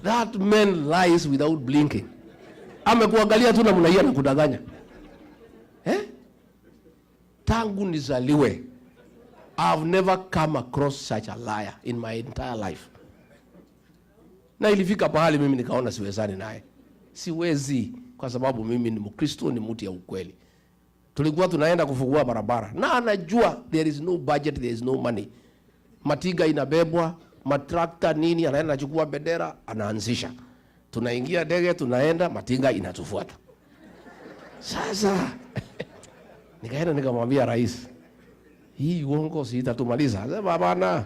That man lies without blinking. Amekuangalia tu na mnaia na kudanganya. Tangu nizaliwe, I've never come across such a liar in my entire life. Na ilifika pahali mimi nikaona siwezani naye. Siwezi, kwa sababu mimi ni Mkristo, ni mtu ya ukweli. Tulikuwa tunaenda kufungua barabara na anajua there is no budget, there is no money. Matiga inabebwa, matrakta nini, anaenda anachukua bendera, anaanzisha. Tunaingia ndege, tunaenda, matinga inatufuata. Sasa nikaenda nikamwambia rais, hii uongo sitatumaliza. Sema bana,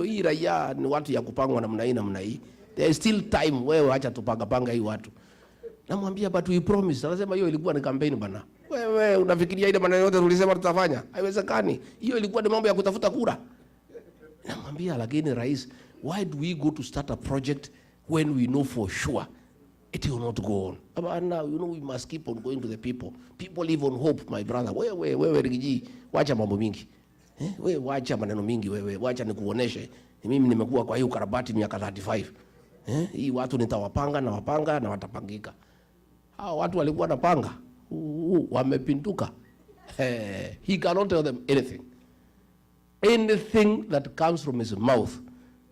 hii raia ni watu ya kupangwa namna hii namna hii. There is still time, wewe acha tupanga hii watu. Namwambia but we promise. Anasema hiyo ilikuwa ni campaign bana. Wewe unafikiria ile maneno yote tulisema tutafanya? Haiwezekani. Hiyo ilikuwa ni mambo ya kutafuta kura. Namwambia lakini rais, why do we go to start a project when we know for sure it will not go on? Now, we must keep on going to the people. People live on hope, my brother. Wewe Rigiji, wacha mambo mingi. Wewe wacha maneno mingi wewe. Wacha nikuoneshe. Mimi nimekuwa kwa hii ukarabati miaka 35. Hii watu nitawapanga na wapanga na watapangika. Hao watu walikuwa napanga. Wamepinduka. He cannot tell them anything. Anything that comes from his mouth,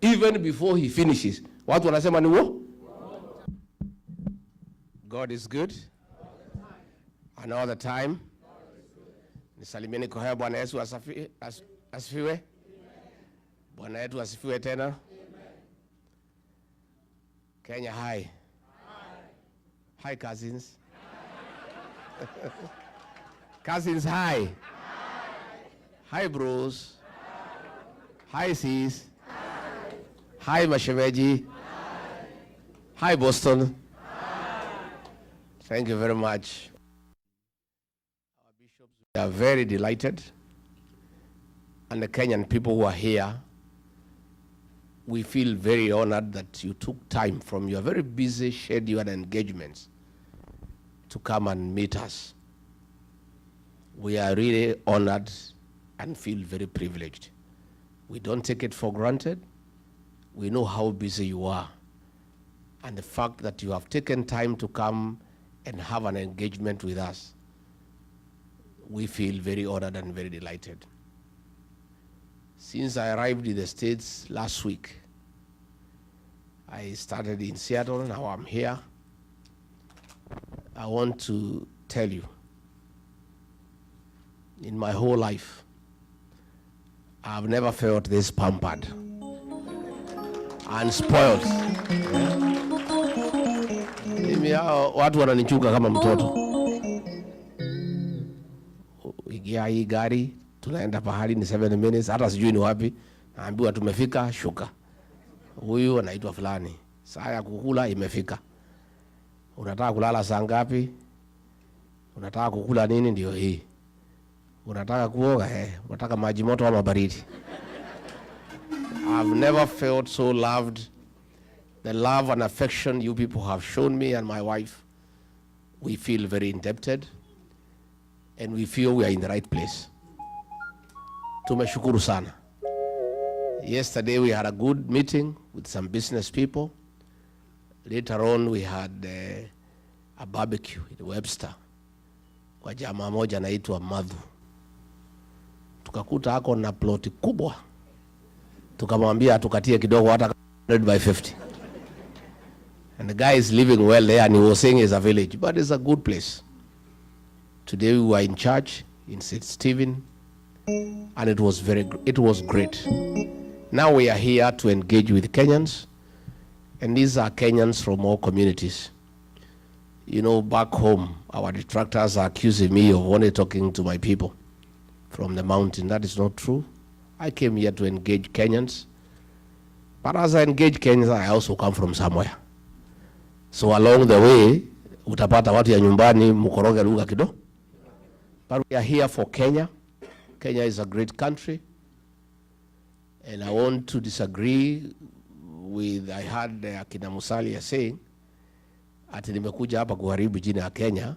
even before he finishes, watu wanasema ni wo? God is good. And all the time. Nisalimieni kwa Bwana Yesu asifiwe. Bwana yetu asifiwe tena. Kenya hi. Hi cousins. Cousins hi. Hi bros. Hi sis. Hi mashemeji. Hi Boston. Thank you very much. Our bishops, we are very delighted. And the Kenyan people who are here, we feel very honored that you took time from your very busy schedule and engagements to come and meet us. We are really honored and feel very privileged. We don't take it for granted. We know how busy you are. And the fact that you have taken time to come and have an engagement with us, we feel very honored and very delighted. Since I arrived in the States last week, I started in Seattle, now I'm here. I want to tell you, in my whole life, I've never felt this pampered and spoiled. Watu wananichunga kama mtoto. Ingia hii gari, tunaenda pahali ni 7 minutes, hata sijui ni wapi. Naambiwa tumefika, shuka. Huyu anaitwa fulani. Saa ya kukula imefika. Unataka kulala saa ngapi? Unataka kukula nini? Ndio hii. Unataka kuoga? Unataka maji moto ama baridi? I've never felt so loved. The love and affection you people have shown me and my wife, we feel very indebted, and we feel we are in the right place. Tumeshukuru sana. Yesterday we had a good meeting with some business people. Later on we had a barbecue in Webster kwa jamaa moja anaitwa Madhu. Tukakuta hako na ploti kubwa. Tukamwambia tukatie kidogo hata 100 by 50. And the guy is living well there, and he was saying it's a village, but it's a good place. Today we were in church in St. Stephen, and it was great. Now we are here to engage with Kenyans, and these are Kenyans from all communities. You know, back home, our detractors are accusing me of only talking to my people from the mountain. That is not true. I came here to engage Kenyans, but as I engage Kenyans, I also come from somewhere. So along the way, utapata watu ya nyumbani mkoroge lugha kidogo. But we are here for Kenya. Kenya is a great country. And I want to disagree with, I heard Akina Musalia saying, ati nimekuja hapa kuharibu jina ya Kenya,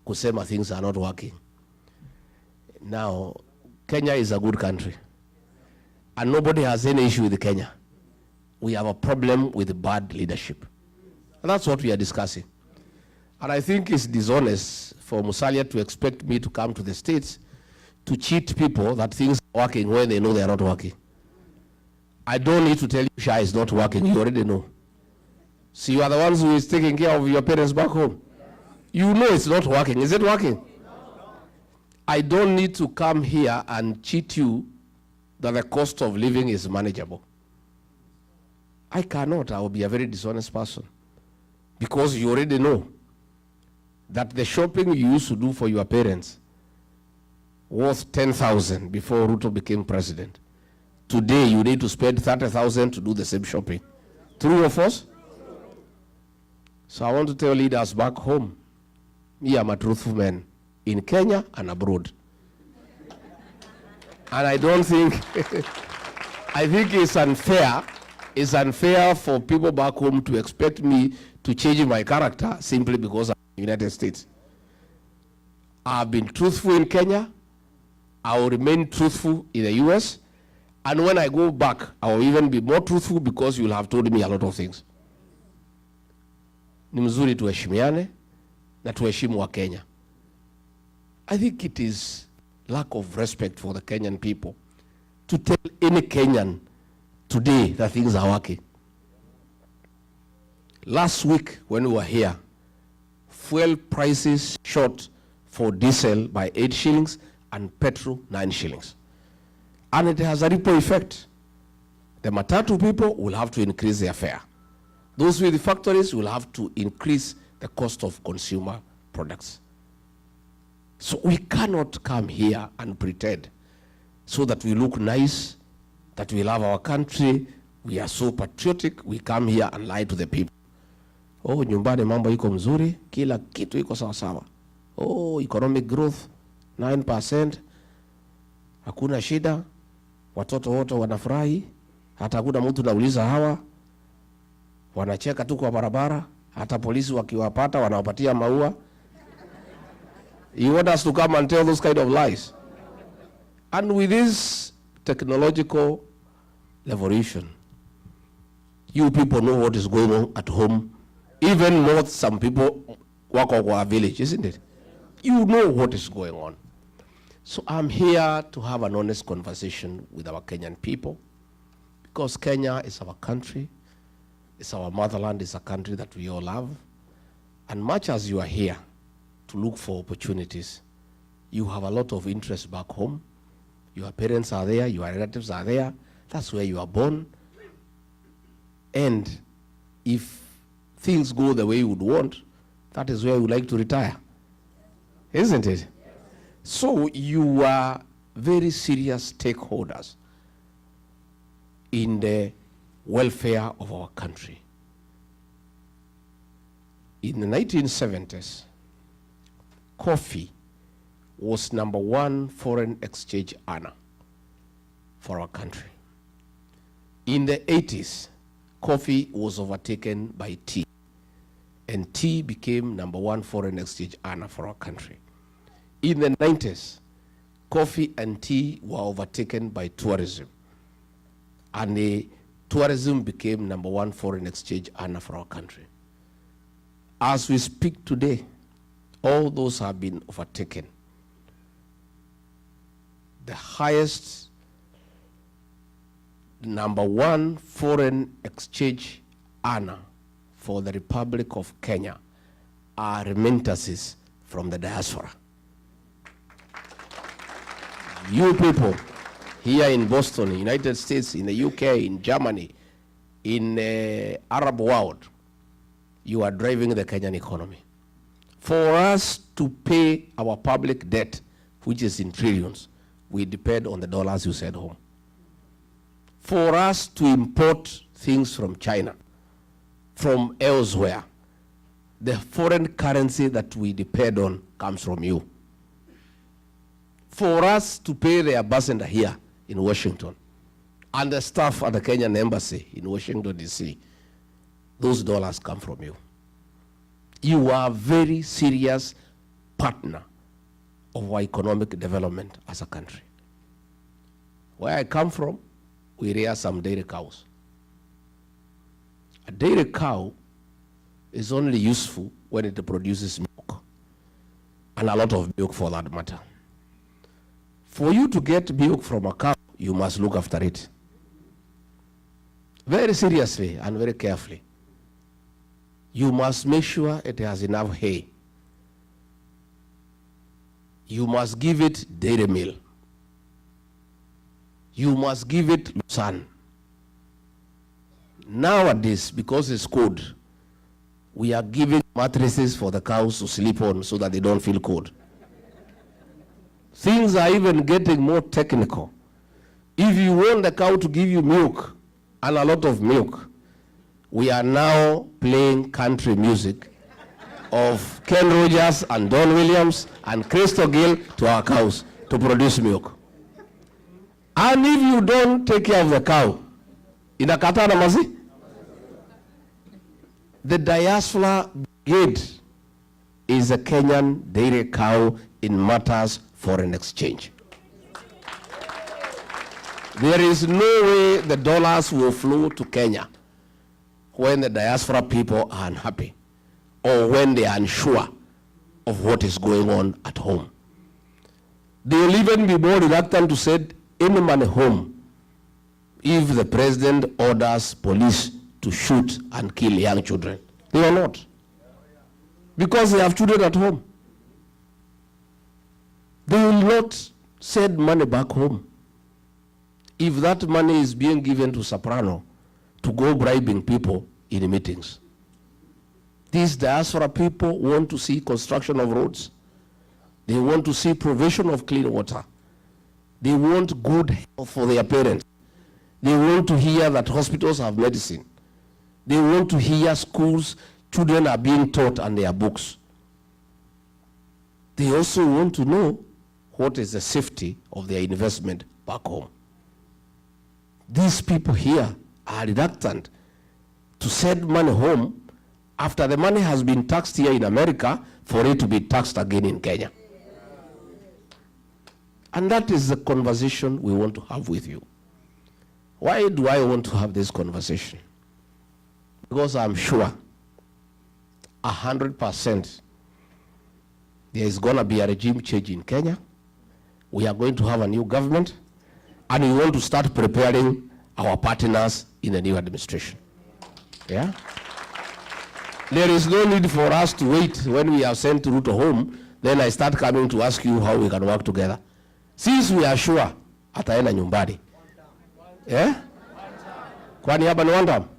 kusema things are not working. Now, Kenya is a good country. And nobody has any issue with Kenya. We have a problem with bad leadership. And that's what we are discussing. And I think it's dishonest for Musalia to expect me to come to the States to cheat people that things are working when they know they are not working. I don't need to tell you Sha is not working. You already know. So you are the ones who is taking care of your parents back home. You know it's not working. Is it working? I don't need to come here and cheat you that the cost of living is manageable. I cannot. I will be a very dishonest person. Because you already know that the shopping you used to do for your parents was 10,000 before Ruto became president. Today, you need to spend 30,000 to do the same shopping. True or false? So I want to tell leaders back home, me, I'm a truthful man in Kenya and abroad. And I don't think, I think it's unfair. It's unfair for people back home to expect me to change my character simply because I'm in the United States. I've been truthful in Kenya. I will remain truthful in the US. And when I go back, I will even be more truthful because you will have told me a lot of things. Ni mzuri tuheshimiane na tuheshimu wa Kenya. I think it is lack of respect for the Kenyan people to tell any Kenyan today that things are working. Last week when we were here, fuel prices shot for diesel by 8 shillings and petrol 9 shillings. And it has a ripple effect. The matatu people will have to increase their fare. Those with the factories will have to increase the cost of consumer products. So we cannot come here and pretend so that we look nice, that we love our country, we are so patriotic, we come here and lie to the people. Oh, nyumbani mambo iko mzuri, kila kitu iko sawa sawa. Oh, economic growth 9%, hakuna shida, watoto wote wanafurahi, hata hakuna mtu nauliza hawa, wanacheka tu kwa barabara, hata polisi wakiwapata wanawapatia maua. You want us to come and tell those kind of lies? And with this technological revolution, you people know what is going on at home, even more some people work on our village, isn't it? You know what is going on. So I'm here to have an honest conversation with our Kenyan people, because Kenya is our country, it's our motherland, it's a country that we all love. And much as you are here to look for opportunities, you have a lot of interest back home. Your parents are there, your relatives are there. That's where you are born. And if things go the way you would want, that is where you would like to retire. Isn't it? So you are very serious stakeholders in the welfare of our country. In the 1970s, coffee was #1 foreign exchange earner for our country. In the 80s, coffee was overtaken by tea, and tea became #1 foreign exchange earner for our country. In the 90s, coffee and tea were overtaken by tourism, and the tourism became #1 foreign exchange earner for our country. As we speak today, all those have been overtaken. The highest #1 foreign exchange earner for the Republic of Kenya are remittances from the diaspora. You people here in Boston, United States, in the UK, in Germany, in the Arab world, you are driving the Kenyan economy. For us to pay our public debt, which is in trillions, we depend on the dollars you send home. For us to import things from China, from elsewhere, the foreign currency that we depend on comes from you. For us to pay the ambassador here in Washington and the staff at the Kenyan embassy in Washington, D.C., those dollars come from you. You are a very serious partner of our economic development as a country. Where I come from, we rear some dairy cows. A dairy cow is only useful when it produces milk, and a lot of milk for that matter. For you to get milk from a cow, you must look after it very seriously and very carefully. You must make sure it has enough hay. You must give it dairy meal. You must give it sun. Nowadays, because it's cold, we are giving mattresses for the cows to sleep on so that they don't feel cold. Things are even getting more technical. If you want the cow to give you milk, and a lot of milk, we are now playing country music of Ken Rogers and Don Williams and Crystal Gill to our cows to produce milk. And if you don't take care of the cow, inakata na mazi? The diaspora brigade is a Kenyan dairy cow in matters foreign exchange. There is no way the dollars will flow to Kenya when the diaspora people are unhappy or when they are unsure of what is going on at home. They will even be more reluctant to send any money home if the president orders police to shoot and kill young children. They will not, because they have children at home. They will not send money back home if that money is being given to Soprano to go bribing people in meetings. These diaspora people want to see construction of roads. They want to see provision of clean water. They want good health for their parents. They want to hear that hospitals have medicine. They want to hear schools, children are being taught and their books. They also want to know what is the safety of their investment back home. These people here are reluctant to send money home after the money has been taxed here in America for it to be taxed again in Kenya. And that is the conversation we want to have with you. Why do I want to have this conversation? Because I'm sure 100% there is going to be a regime change in Kenya. We are going to have a new government, and we want to start preparing our partners in the new administration. Yeah? There is no need for us to wait when we have sent Ruto home, then I start coming to ask you how we can work together. Since we are sure ataenda nyumbani. Yeah? Kwani hapa ni one term?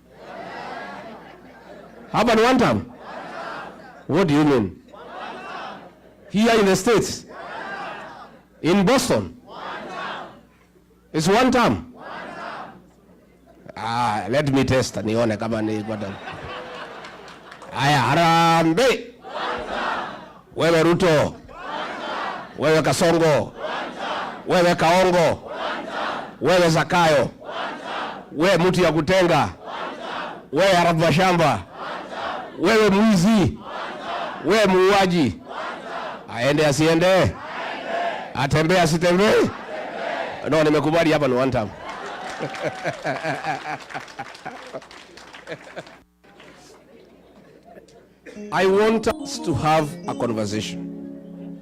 Hapa ni one term? What do you mean? Here in the States? In Boston? It's one term? Let me test nione kama ni bado. Aya, Harambe. Wewe Ruto. Wewe Kasongo. Wewe Kaongo. Wewe Zakayo. Wewe mtu ya kutenga. Wewe harabu shamba. Wewe mwizi. Wewe muuaji. Aende asiende? Atembee asitembee? No, nimekubali hapa ni one time. I want us to have a conversation.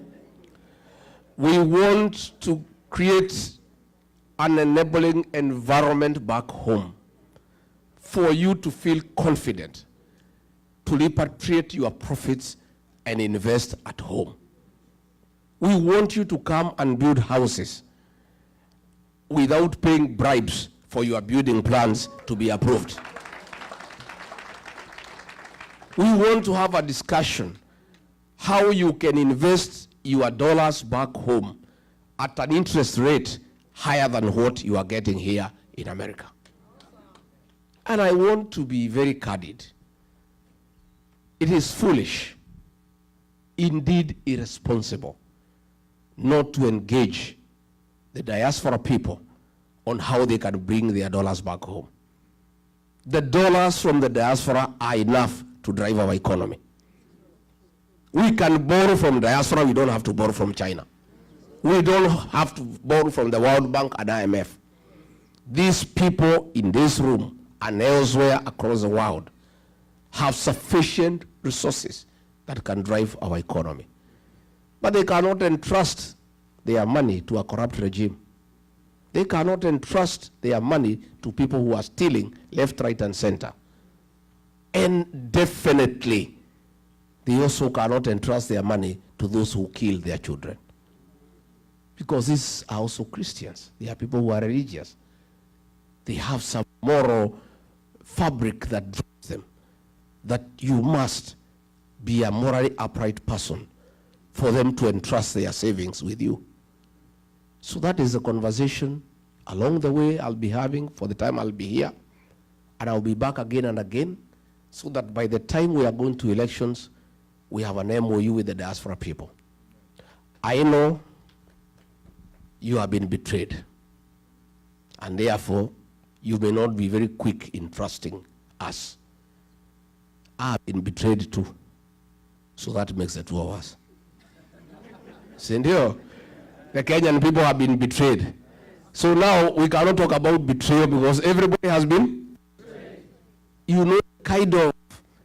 We want to create an enabling environment back home for you to feel confident to repatriate your profits and invest at home. We want you to come and build houses without paying bribes for your building plans to be approved. We want to have a discussion how you can invest your dollars back home at an interest rate higher than what you are getting here in America. And I want to be very candid. It is foolish, indeed irresponsible, not to engage the diaspora people on how they can bring their dollars back home. The dollars from the diaspora are enough to drive our economy. We can borrow from diaspora, we don't have to borrow from China. We don't have to borrow from the World Bank and IMF. these people in this room and elsewhere across the world have sufficient resources that can drive our economy. But they cannot entrust their money to a corrupt regime. They cannot entrust their money to people who are stealing left, right, and center. And definitely, they also cannot entrust their money to those who kill their children. Because these are also Christians. They are people who are religious. They have some moral fabric that drives them, that you must be a morally upright person for them to entrust their savings with you. So that is the conversation along the way I'll be having for the time I'll be here. And I'll be back again and again, so that by the time we are going to elections, we have an MOU with the diaspora people. I know you have been betrayed, and therefore you may not be very quick in trusting us. I have been betrayed too, so that makes the two of us. Sindio, the Kenyan people have been betrayed. So now we cannot talk about betrayal because everybody has been betrayed. You know the kind of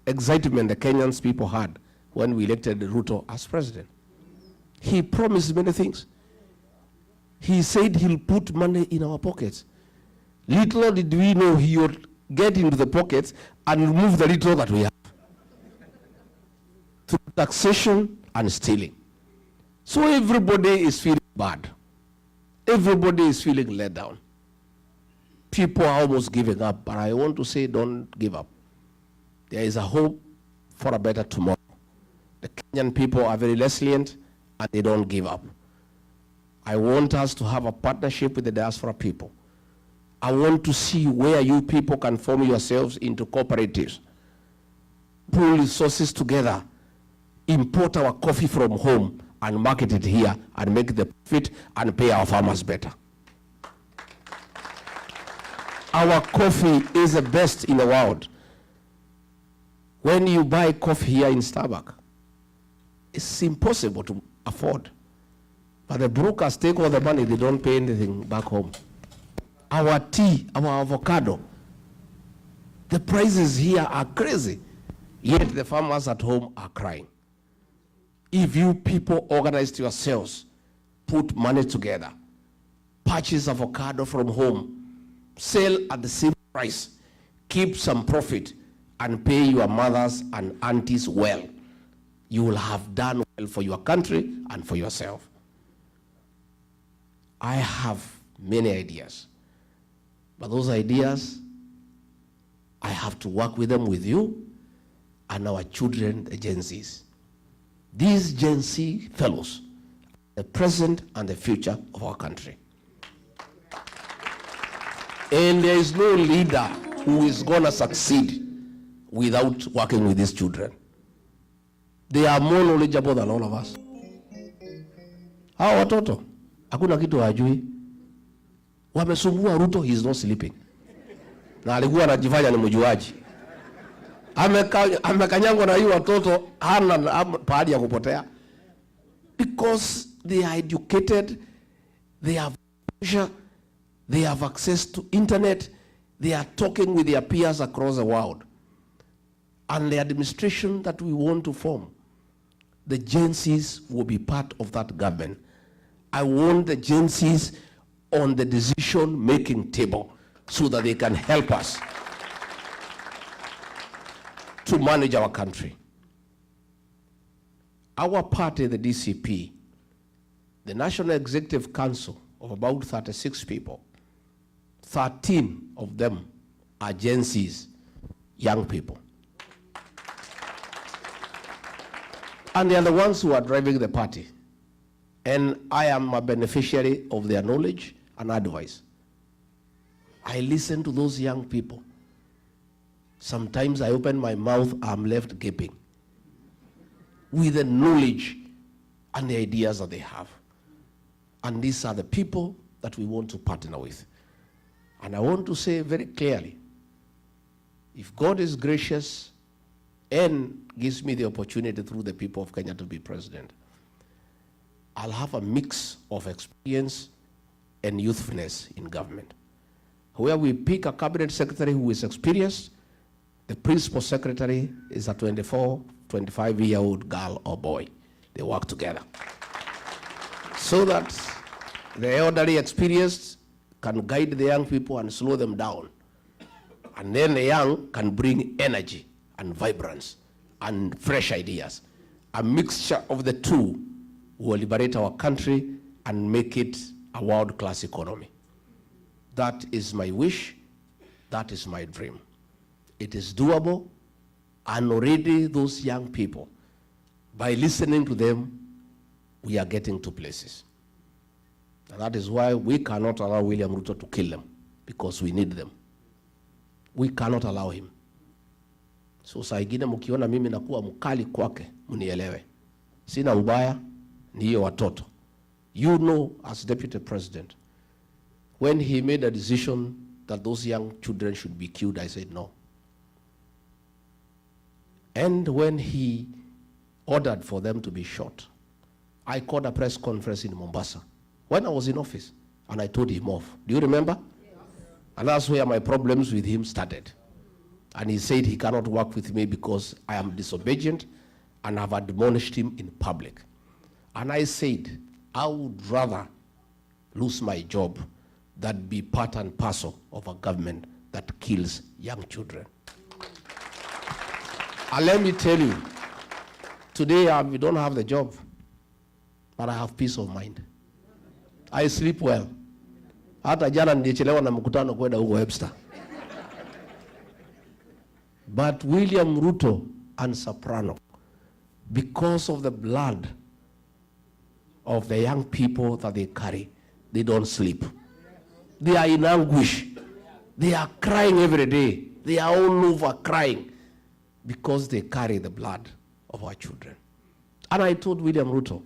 excitement the Kenyans people had when we elected Ruto as president. He promised many things. He said he'll put money in our pockets. Little did we know he would get into the pockets and remove the little that we have through taxation and stealing. So everybody is feeling bad. Everybody is feeling let down. People are almost giving up, but I want to say don't give up. There is a hope for a better tomorrow. The Kenyan people are very resilient and they don't give up. I want us to have a partnership with the diaspora people. I want to see where you people can form yourselves into cooperatives, pull resources together, import our coffee from home and market it here and make the profit and pay our farmers better. Our coffee is the best in the world. When you buy coffee here in Starbucks, it's impossible to afford. But the brokers take all the money, they don't pay anything back home. Our tea, our avocado, the prices here are crazy, yet the farmers at home are crying. If you people organized yourselves, put money together, purchase avocado from home, sell at the same price, keep some profit, and pay your mothers and aunties well, you will have done well for your country and for yourself. I have many ideas, but those ideas, I have to work with them with you and our children, the Gen Zs. These Gen Z fellows, the present and the future of our country. And there is no leader who is going to succeed without working with these children. They are more knowledgeable than all of us. Hawa watoto, hakuna kitu hajui. Wamesumbua Ruto, he is not sleeping. Na alikuwa anajifanya ni mjuaji. Amekanyangwa na hiyo watoto, hana pahali ya kupotea. Because they are educated, they have pressure, they have access to internet, they are talking with their peers across the world. And the administration that we want to form, the Gen Zs will be part of that government. I want the Gen Zs on the decision-making table so that they can help us to manage our country. Our party, the DCP, the National Executive Council of about 36 people, 13 of them are Gen Zs, young people. And they are the ones who are driving the party. And I am a beneficiary of their knowledge and advice. I listen to those young people. Sometimes I open my mouth, I'm left gaping with the knowledge and the ideas that they have. And these are the people that we want to partner with. And I want to say very clearly, if God is gracious and gives me the opportunity through the people of Kenya to be president, I'll have a mix of experience and youthfulness in government. where we pick a cabinet secretary who is experienced. The principal secretary is a 24, 25-year-old girl or boy. They work together. So that the elderly experienced can guide the young people and slow them down. And then the young can bring energy and vibrance and fresh ideas. A mixture of the two will liberate our country and make it a world-class economy. That is my wish. That is my dream. It is doable, and already those young people, by listening to them, we are getting to places. And that is why we cannot allow William Ruto to kill them, because we need them. We cannot allow him. So saa ingine mkiona mimi nakuwa mkali kwake, mnielewe. Sina ubaya, ni hiyo watoto. You know, as Deputy President, when he made a decision that those young children should be killed, I said no. And when he ordered for them to be shot, I called a press conference in Mombasa when I was in office, and I told him off. Do you remember? Yes. And that's where my problems with him started. And he said he cannot work with me because I am disobedient and have admonished him in public. And I said, I would rather lose my job than be part and parcel of a government that kills young children. And let me tell you, today we don't have the job, but I have peace of mind. I sleep well. Hata jana nilichelewa na mkutano kwenda huko Webster. But William Ruto and Soprano, because of the blood of the young people that they carry, they don't sleep. They are in anguish. They are crying every day. They are all over crying because they carry the blood of our children. And I told William Ruto,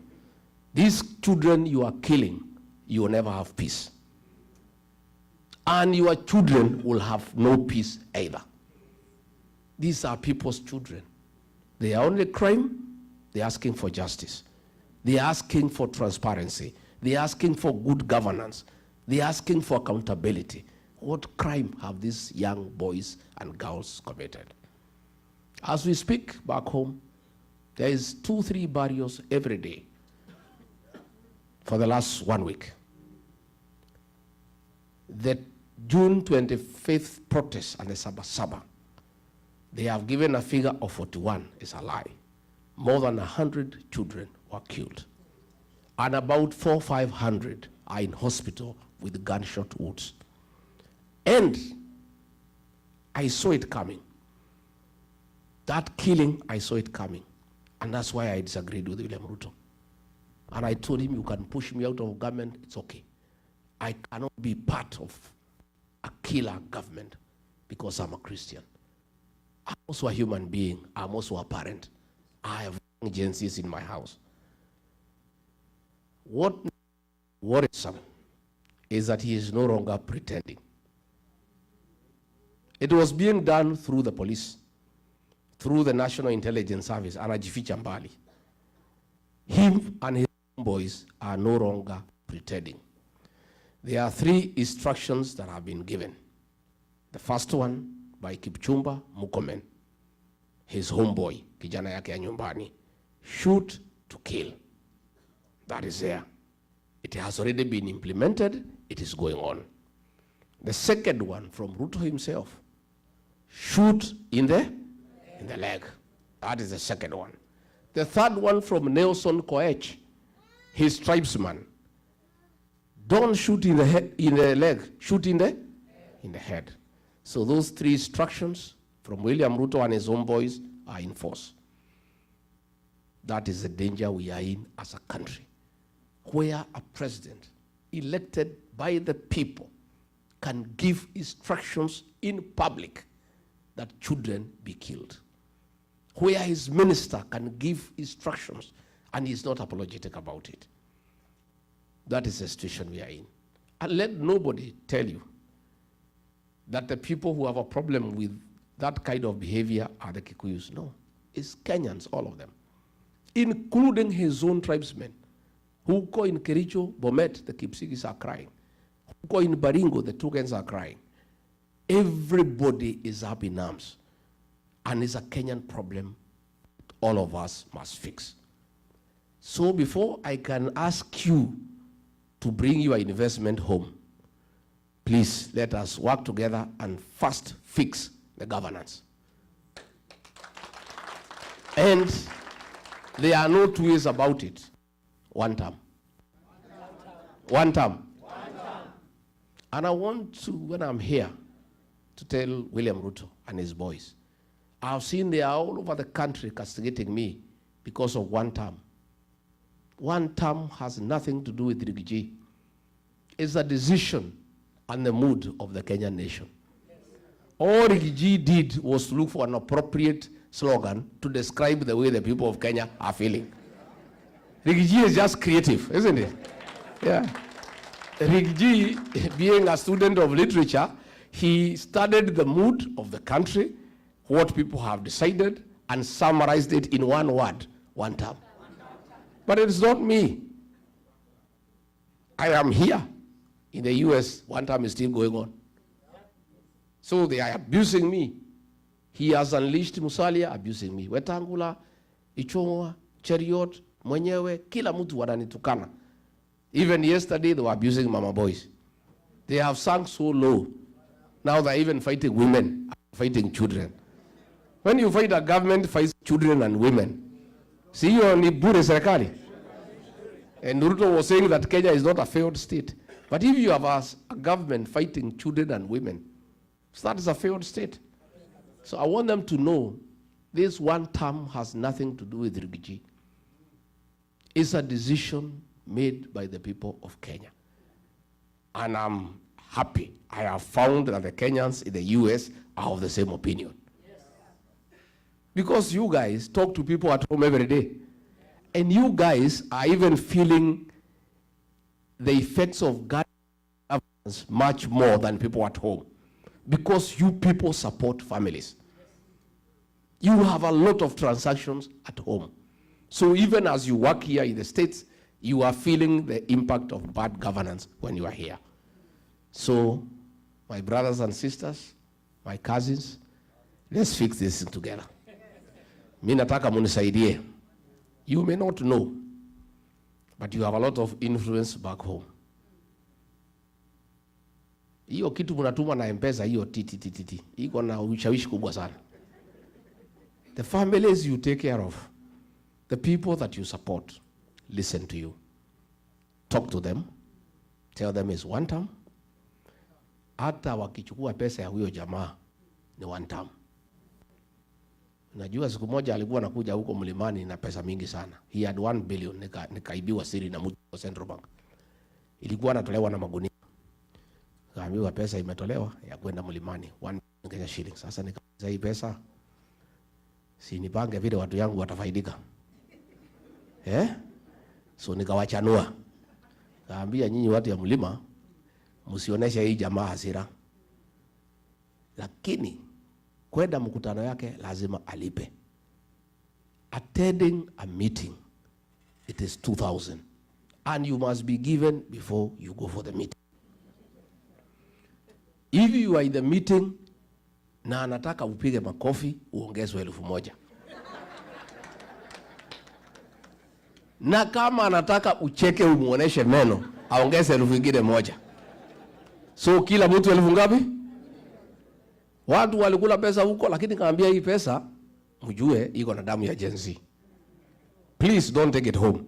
these children you are killing, you will never have peace. And your children will have no peace either. These are people's children. They are only crime. They're asking for justice. They're asking for transparency. They're asking for good governance. They're asking for accountability. What crime have these young boys and girls committed? As we speak back home, there is 2-3 barriers every day for the last 1 week. The June 25th protest and the Sabasaba, they have given a figure of 41 is a lie. More than 100 children were killed. And about 400-500 are in hospital with gunshot wounds. And I saw it coming. That killing, I saw it coming. And that's why I disagreed with William Ruto. And I told him, you can push me out of government, it's okay. I cannot be part of a killer government because I'm a Christian. I'm also a human being. I'm also a parent. I have agencies in my house. What worrisome is that he is no longer pretending. It was being done through the police, through the National Intelligence Service, anajificha mbali. Him and his boys are no longer pretending. There are 3 instructions that have been given. The first one by Kipchumba Murkomen, his homeboy, kijana yake ya nyumbani, shoot to kill. That is there. It has already been implemented. It is going on. The second one from Ruto himself, shoot in the leg. That is the second one. The third one from Nelson Koech, his tribesman, don't shoot in the leg, shoot in the head. So those 3 instructions from William Ruto and his own boys are in force. That is the danger we are in as a country, where a president elected by the people can give instructions in public that children be killed, where his minister can give instructions and he's not apologetic about it. That is the situation we are in. And let nobody tell you that the people who have a problem with that kind of behavior are the Kikuyus. No, it's Kenyans, all of them, including his own tribesmen, who go in Kericho, Bomet, the Kipsigis are crying. Who go in Baringo, the Tugans are crying. Everybody is up in arms. And it's a Kenyan problem all of us must fix. So before I can ask you to bring your investment home, please let us work together and first fix the governance. And there are no two ways about it. One term. One term. And I want to, when I'm here, to tell William Ruto and his boys, I've seen they are all over the country castigating me because of one term. One term has nothing to do with Rigiji. It's a decision and the mood of the Kenyan nation. All Rigiji did was to look for an appropriate slogan to describe the way the people of Kenya are feeling. Rigiji is just creative, isn't it? Yeah. Rigiji, being a student of literature, he studied the mood of the country, what people have decided, and summarized it in one word, one term. But it's not me. I am here. In the US, one term is still going on. So they are abusing me. He has unleashed Musalia abusing me. Wetangula, Ichung'wa, Cheriot, mwenyewe, kila mtu wananitukana. Even yesterday, they were abusing Mama Boys. They have sunk so low. Now they're even fighting women, fighting children. When you fight a government, fights children and women. See, you only bure serikali. And Ruto was saying that Kenya is not a failed state. But if you have a government fighting children and women, so that is a failed state. So I want them to know this one term has nothing to do with Rigiji. It's a decision made by the people of Kenya. And I'm happy. I have found that the Kenyans in the US are of the same opinion. Because you guys talk to people at home every day. And you guys are even feeling the effects of governance much more than people at home. Because you people support families. You have a lot of transactions at home. So even as you work here in the States, you are feeling the impact of bad governance when you are here. So, my brothers and sisters, my cousins, let's fix this together. Mimi nataka munisaidie. You may not know, but you have a lot of influence back home. Hiyo kitu mnatuma na M-Pesa, hiyo titi. Iko na ushawishi kubwa sana. The families you take care of, the people that you support, listen to you. Talk to them. Tell them it's one term. Hata wakichukua pesa ya huyo jamaa ni one term. Najua siku moja alikuwa anakuja huko mlimani na pesa mingi sana. He had 1 billion nikaibiwa siri na mtu wa Central Bank. Ilikuwa anatolewa na magunia. Kaambiwa pesa imetolewa ya kwenda mlimani 1 Kenya shillings. Sasa nikauliza hii pesa si nipange vile watu yangu watafaidika. So nikawachanua. Kaambia nyinyi watu ya mlima msioneshe hii jamaa hasira. Lakini kwenda mkutano yake lazima alipe. Attending a meeting, it is 2,000. And you must be given before you go for the meeting. If you are in the meeting na anataka upige makofi, uongezwe 1,000. Na kama anataka ucheke umuoneshe meno, aongeze 1,000. So kila mtu 1,000 ngapi? Watu walikula pesa huko, lakini kaambia hii pesa mjue iko na damu ya Gen Z. Please don't take it home.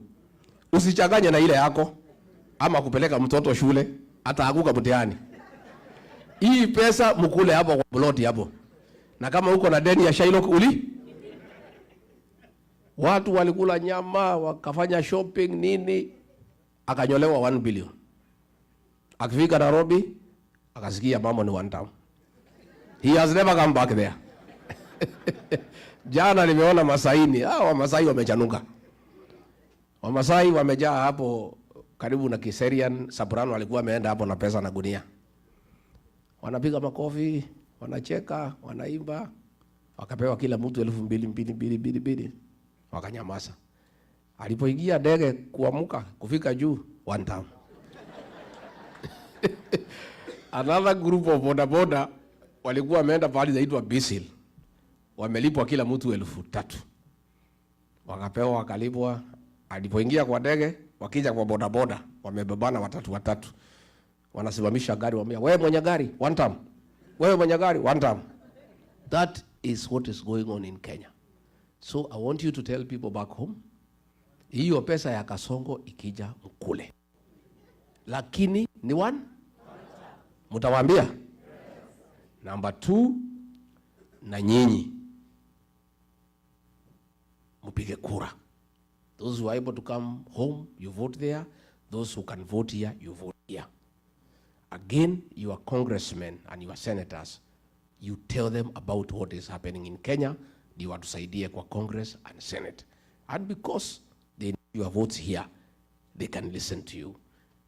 Usichanganye na ile yako ama kupeleka mtoto shule hata hakuka mtihani. Hii pesa mkule hapo kwa ploti hapo. Na kama uko na deni ya Shylock watu walikula nyama, wakafanya shopping nini, akanyolewa 1 billion. Akifika Nairobi, akasikia mambo ni one time. He has never come back there. Jana nimeona Masaini, Wamasai wamechanuka. Wamasai wamejaa hapo karibu na Kiserian, Soprano walikuwa wameenda hapo na pesa na gunia. Wanapiga makofi, wanacheka, wanaimba. Wakapewa kila mtu 2,200 wakanyamaza. Alipoingia ndege kuamuka kufika juu, one time. Another group of boda walikuwa wameenda pahali zaitwa Bisil. Wamelipwa kila mtu 3,000. Wakapewa, wakalipwa. Alipoingia kwa ndege, wakija kwa bodaboda, wamebebana watatu. Wanasimamisha gari, wamwambia, wewe mwenye gari, one time. Wewe mwenye gari, one time. That is what is going on in Kenya. So I want you to tell people back home, hiyo pesa ya Kasongo ikija mkule. Lakini ni one? Mutawaambia? Yes. Number 2, na nyinyi mupige kura. Those who are able to come home, you vote there. Those who can vote here, you vote here. Again, your congressmen and your senators, you tell them about what is happening in Kenya. Ndio watusaidie kwa Congress and Senate. And because they need your votes here, they can listen to you.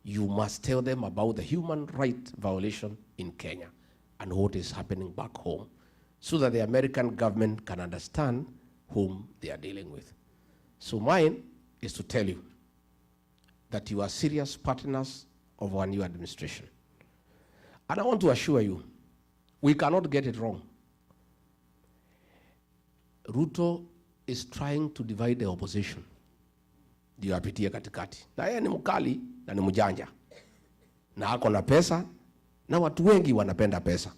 You must tell them about the human right violation in Kenya and what is happening back home, so that the American government can understand whom they are dealing with. So mine is to tell you that you are serious partners of our new administration. And I want to assure you, we cannot get it wrong. Ruto is trying to divide the opposition. Ndio apitie katikati. Na yeye ni mkali na ni mjanja. Na ako na pesa, na watu wengi wanapenda pesa.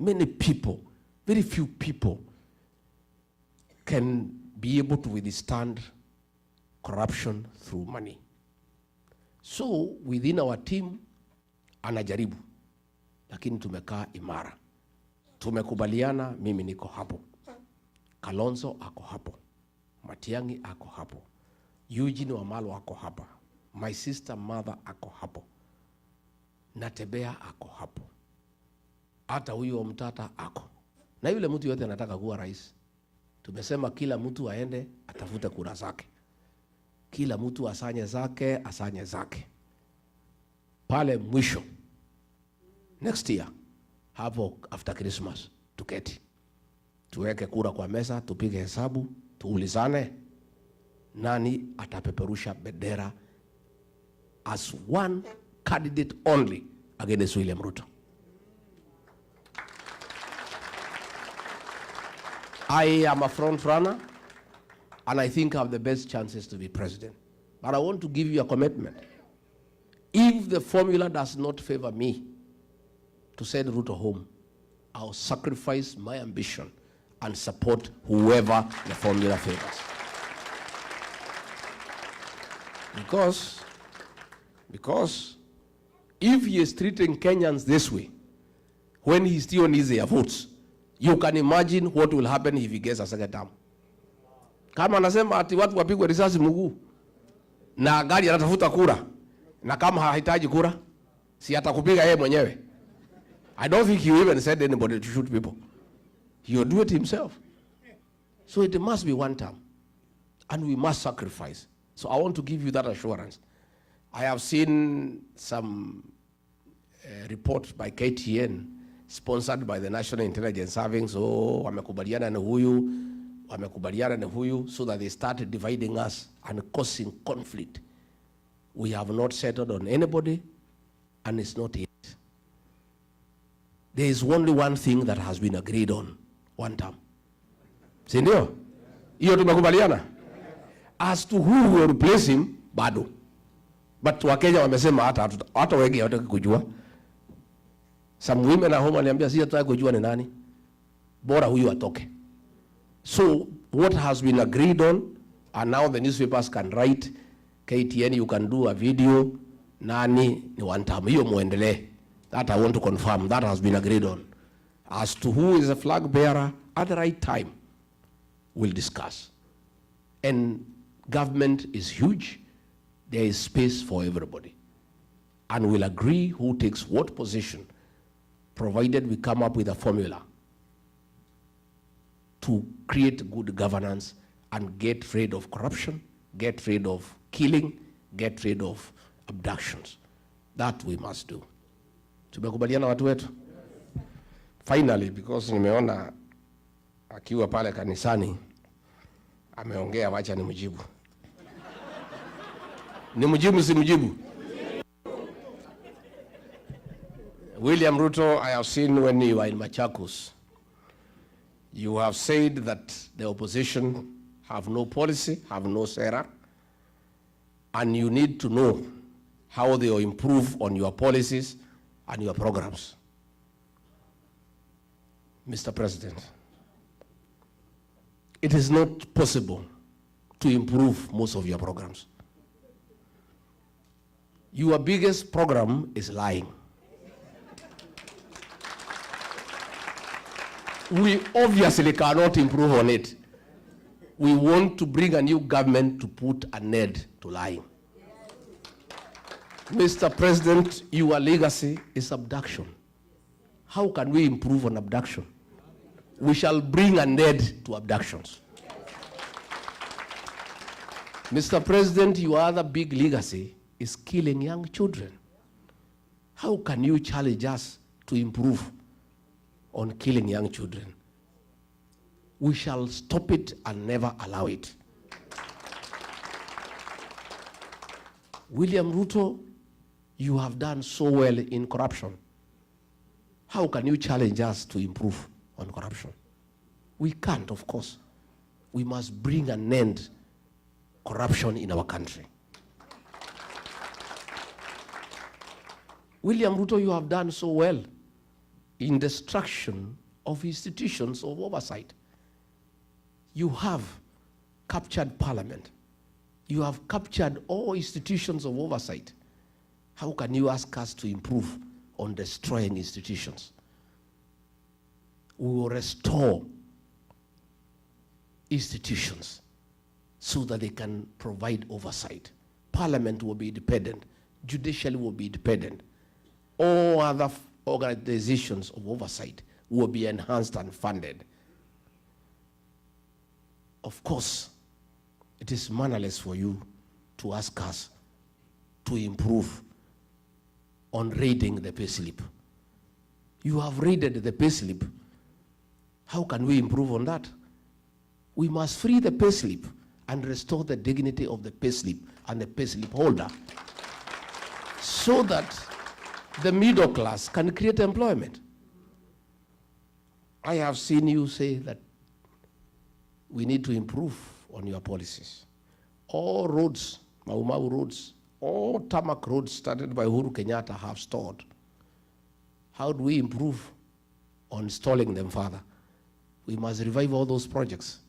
Many people, very few people can be able to withstand corruption through money. So within our team, anajaribu, lakini tumekaa imara. Tumekubaliana, mimi niko hapo. Kalonzo ako hapo. Matiang'i ako hapo. Eugene Wamalwa ako hapa. My sister mother ako hapo. Natembea ako hapo. Hata huyo mtata ako. Na yule mtu yote anataka kuwa rais. Tumesema kila mtu aende atafute kura zake. Kila mtu asanye zake. Pale mwisho, next year, hapo after Christmas, tuketi. Tuweke kura kwa meza, tupige hesabu, tuulizane nani atapeperusha bendera as one candidate only against William Ruto. I am a front runner, and I think I have the best chances to be president. But I want to give you a commitment. If the formula does not favor me to send Ruto home, I'll sacrifice my ambition and support whoever the formula favors. Because if he is treating Kenyans this way, when he still needs their votes, you can imagine what will happen if he gets a second term. Kama anasema ati watu wapigwe risasi mguu na gari anatafuta kura, na kama hahitaji kura, si atakupiga yeye mwenyewe. I don't think he even said anybody to shoot people. He'll do it himself. So it must be one term. And we must sacrifice. So I want to give you that assurance. I have seen some reports by KTN, sponsored by the National Intelligence Service. So wamekubaliana na huyu, so that they started dividing us and causing conflict. We have not settled on anybody, and it's not yet. There is only one thing that has been agreed on, one term. Si ndio? Hiyo tumekubaliana. As to who will replace him, bado. But Wakenya wamesema hata wengi hawataki kujua. Some women at home waliambia si hataki kujua ni nani. Bora huyu atoke. So what has been agreed on, and now the newspapers can write, KTN, you can do a video, nani ni one term. Hiyo muendelee. That I want to confirm. That has been agreed on. As to who is a flag bearer, at the right time, we'll discuss. And government is huge. There is space for everybody. And we'll agree who takes what position, provided we come up with a formula to create good governance and get rid of corruption, get rid of killing, get rid of abductions. That we must do. Tumekubaliana watu wetu? Finally, because nimeona akiwa pale kanisani ameongea, wacha nimjibu. Nimjibu si mjibu? William Ruto, I have seen when you were in Machakos, you have said that the opposition have no policy, have no sera, and you need to know how they will improve on your policies and your programs. Mr. President, it is not possible to improve most of your programs. Your biggest program is lying. We obviously cannot improve on it. We want to bring a new government to put an end to lying. Mr. President, your legacy is abduction. How can we improve on abduction? We shall bring an end to abductions. Mr. President, your other big legacy is killing young children. How can you challenge us to improve on killing young children? We shall stop it and never allow it. William Ruto, you have done so well in corruption. How can you challenge us to improve on corruption? We can't, of course. We must bring an end to corruption in our country. William Ruto, you have done so well in destruction of institutions of oversight. You have captured parliament. You have captured all institutions of oversight. How can you ask us to improve on destroying institutions? We will restore institutions so that they can provide oversight. Parliament will be independent. Judiciary will be independent. All other organizations of oversight will be enhanced and funded. Of course, it is mannerless for you to ask us to improve on raiding the payslip. You have raided the payslip. How can we improve on that? We must free the payslip and restore the dignity of the payslip and the payslip holder so that the middle class can create employment. I have seen you say that we need to improve on your policies. All roads, Mau roads, all tarmac roads started by Uhuru Kenyatta have stalled. How do we improve on stalling them further? We must revive all those projects.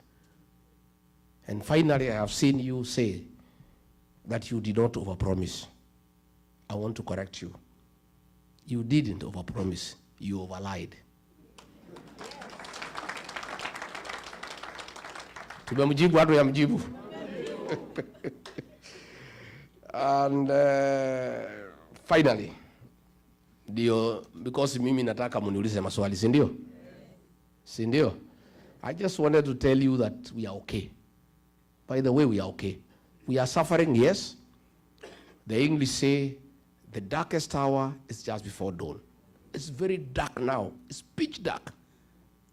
And finally, I have seen you say that you did not overpromise. I want to correct you. You didn't overpromise, you overlied. Tumemjibu watu ya mjibu. And finally, because mimi nataka muniulize maswali, si ndio? Si ndio? I just wanted to tell you that we are okay. By the way, we are okay. We are suffering, yes. The English say, the darkest hour is just before dawn. It's very dark now. It's pitch dark.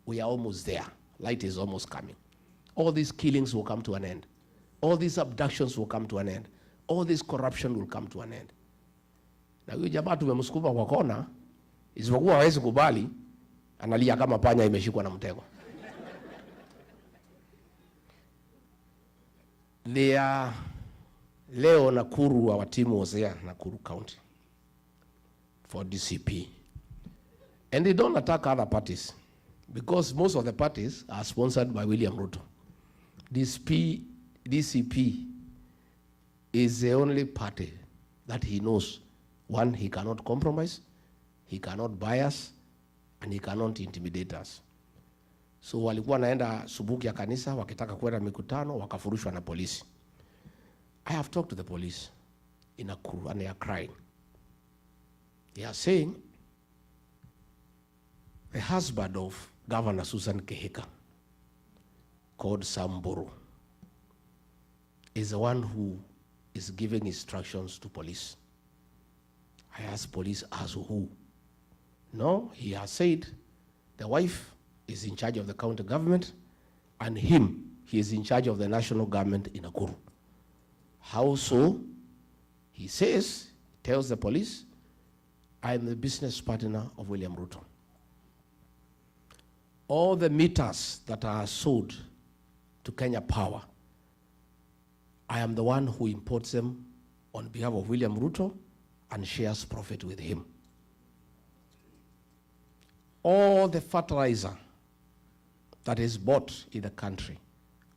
We are almost there. Light is almost coming. All these killings will come to an end. All these abductions will come to an end. All this corruption will come to an end. Na huyo jamaa tumemsukuma kwa kona, isipokuwa hawezi kubali, analia kama panya imeshikwa na mtego. Leo Nakuru, our team was there, Nakuru County, for DCP. And they don't attack other parties, because most of the parties are sponsored by William Ruto. DCP is the only party that he knows. One, he cannot compromise, he cannot bias, and he cannot intimidate us. So walikuwa naenda subuki ya kanisa, wakitaka kwenda mikutano, wakafurushwa na polisi. I have talked to the police in Nakuru, and they are crying. They are saying the husband of Governor Susan Kehika, called Samburu, is the one who is giving instructions to police. I asked police, as who? No, he has said the wife is in charge of the county government, and he is in charge of the national government in Nakuru. How so? He says, tells the police I am the business partner of William Ruto. All the meters that are sold to Kenya Power, I am the one who imports them on behalf of William Ruto and shares profit with him. All the fertilizer that is bought in the country,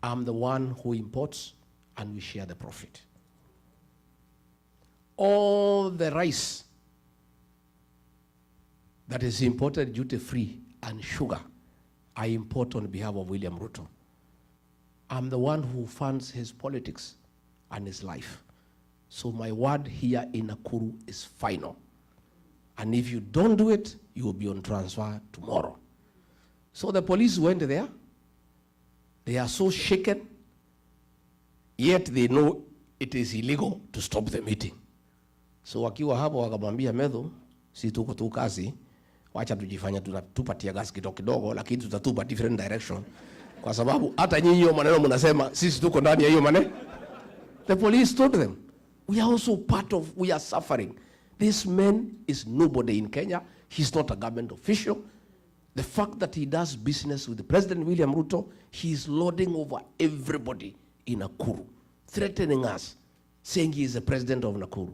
I'm the one who imports and we share the profit. All the rice that is imported duty-free and sugar, I import on behalf of William Ruto. I'm the one who funds his politics and his life. So my word here in Nakuru is final. And if you don't do it, you will be on transfer tomorrow. So the police went there. They are so shaken, yet they know it is illegal to stop the meeting. So wakiwa hapo wakamwambia Medho, si tuko tu kazi, wacha tujifanya tupatia gas kidogo kidogo, lakini tutatupa different direction. Kwa sababu hata nyinyi hiyo maneno mnasema sisi tuko ndani ya hiyo maneno. The police told them, we are also part of, we are suffering. This man is nobody in Kenya. He's not a government official. The fact that he does business with President William Ruto, he is lording over everybody in Nakuru, threatening us, saying he is the president of Nakuru.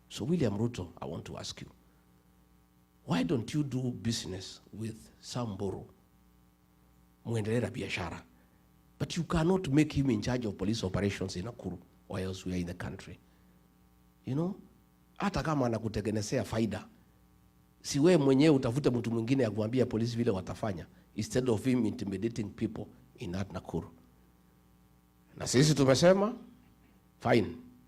So William Ruto, I want to ask you, why don't you do business with Samburu, muendelee na biashara? But you cannot make him in charge of police operations in Nakuru or else we are in the country. You know, hata kama anakutengenezea faida, si wewe mwenyewe utafute mtu mwingine ya kuambia polisi vile watafanya, instead of him intimidating people in that Nakuru. Na sisi tumesema, fine.